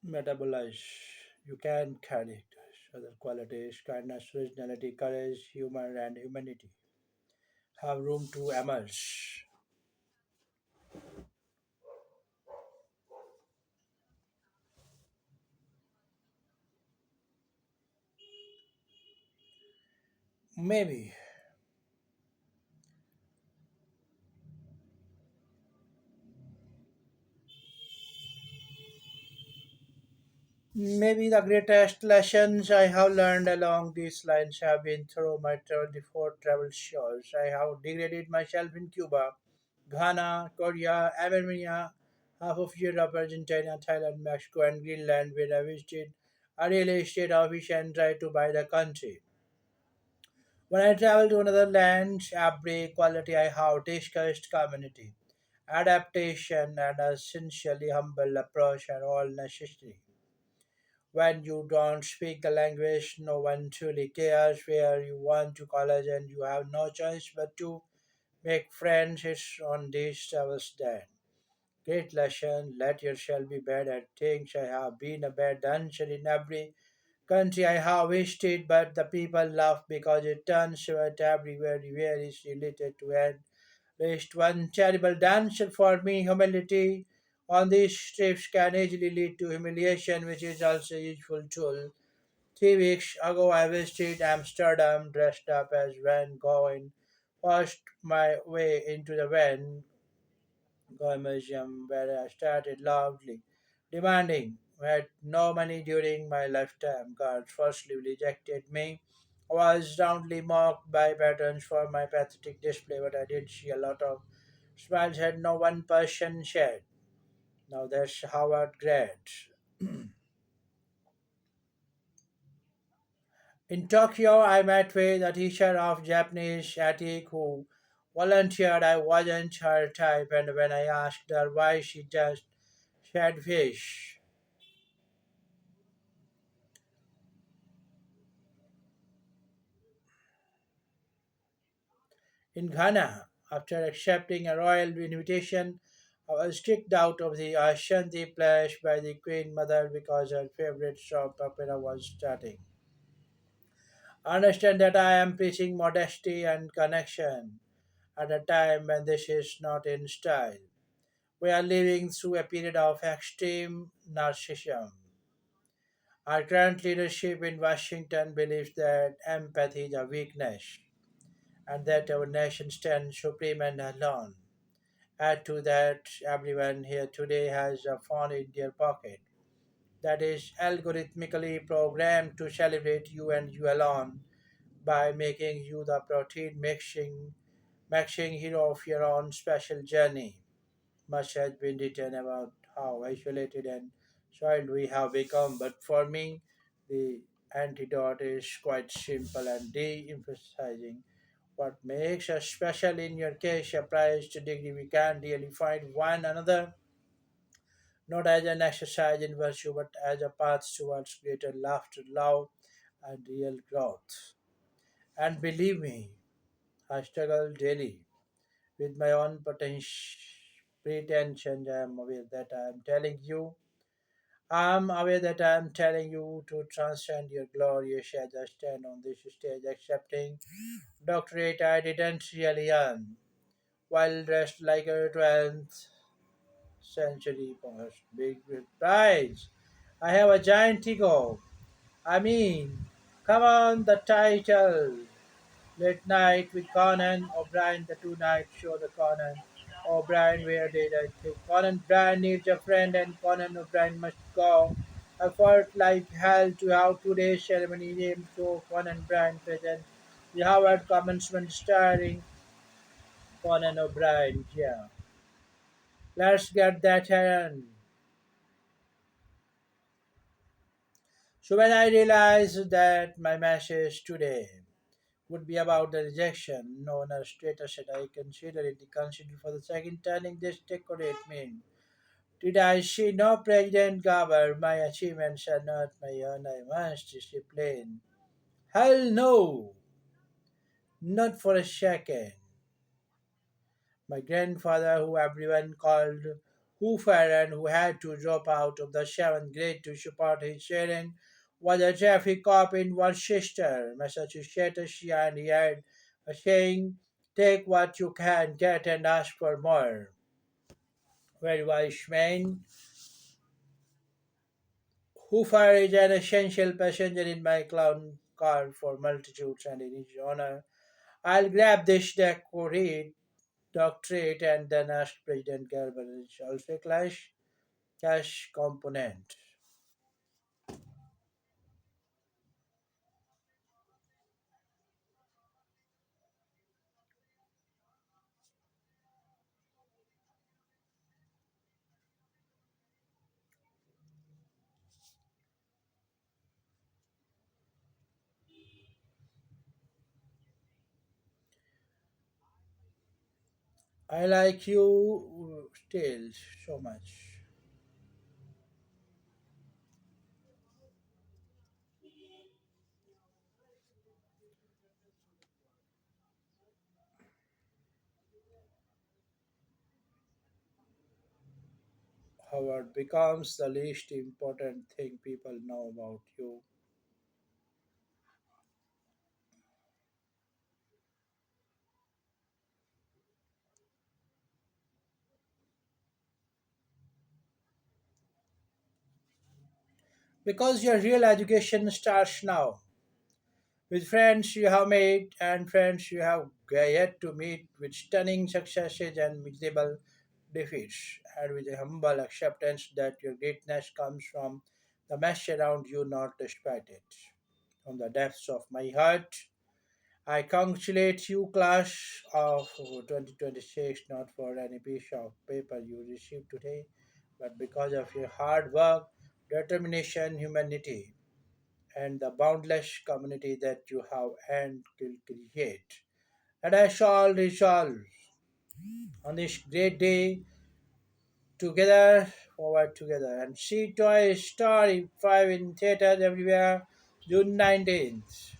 metabolize. You can carry it. Other qualities, kindness, originality, courage, humor, and humanity have room to emerge. Maybe. Maybe the greatest lessons I have learned along these lines have been through my 24 travel shows. I have degraded myself in Cuba, Ghana, Korea, Armenia, half of Europe, Argentina, Thailand, Mexico, and Greenland, where I visited a real estate office and tried to buy the country. When I travel to another land, every quality I have discussed community, adaptation, and a sincerely humble approach are all necessary. When you don't speak the language, no one truly cares where you want to college, and you have no choice but to make friends. It's on these travels that great lesson. Let yourself be bad at things. I have been a bad dancer in every country I have visited, but the people laugh because it turns out everywhere where is related to it. Least one terrible dancer for me, humility on these trips can easily lead to humiliation, which is also a useful tool. 3 weeks ago, I visited Amsterdam dressed up as Van Gogh and forced my way into the Van Gogh Museum where I started loudly demanding I had no money during my lifetime. Guards firstly rejected me. I was roundly mocked by patrons for my pathetic display, but I did see a lot of smiles had no one person shared. Now that's Howard Grant. In Tokyo, I met with a teacher of Japanese attic who volunteered I wasn't her type, and when I asked her why, she just said fish. In Ghana, after accepting a royal invitation, I was kicked out of the Ashanti Palace by the Queen Mother because her favorite soap opera was starting. Understand that I am preaching modesty and connection at a time when this is not in style. We are living through a period of extreme narcissism. Our current leadership in Washington believes that empathy is a weakness and that our nation stands supreme and alone. Add to that, everyone here today has a phone in their pocket that is algorithmically programmed to celebrate you and you alone by making you the protein mixing hero of your own special journey. Much has been written about how isolated and soiled we have become, but for me, the antidote is quite simple and de-emphasizing what makes us special. In your case applies to degree we can really find one another, not as an exercise in virtue, but as a path towards greater laughter, love, and real growth. And believe me, I struggle daily with my own pretensions. I am aware that I am telling you to transcend your glorious as I stand on this stage accepting doctorate I didn't really earn, while dressed like a 12th century post. Big prize. I have a giant ego. I mean, come on, the title. Late Night with Conan O'Brien, the two-night show, the Conan O'Brien, where did I think Conan O'Brien needs a friend and Conan O'Brien must go. I felt like hell to have today's ceremony named show Conan O'Brien present the Howard commencement starring Conan O'Brien. Yeah, let's get that on. So when I realized that my message today would be about the rejection known as status and I consider it the consider for the second turning this decorate mean. Did I see no President Garber? My achievements are not my own. I must discipline. Hell no! Not for a second. My grandfather, who everyone called, Hoofer and who had to drop out of the seventh grade to support his sharing was a traffic cop in Worcester, Massachusetts, and he had a saying, take what you can get and ask for more. Very wise man. Hoofer is an essential passenger in my clown car for multitudes, and in his honor, I'll grab this decorate doctorate and then ask President Garber. It's also a cash component. I like you still so much. Howard becomes the least important thing people know about you. Because your real education starts now. With friends you have made and friends you have yet to meet, with stunning successes and miserable defeats, and with a humble acceptance that your greatness comes from the mess around you, not despite it. From the depths of my heart, I congratulate you, class of 2026, not for any piece of paper you received today, but because of your hard work, determination, humanity, and the boundless community that you have and will create. And I shall resolve on this great day together, forward together, and see Toy Story 5 in theaters everywhere, June 19th.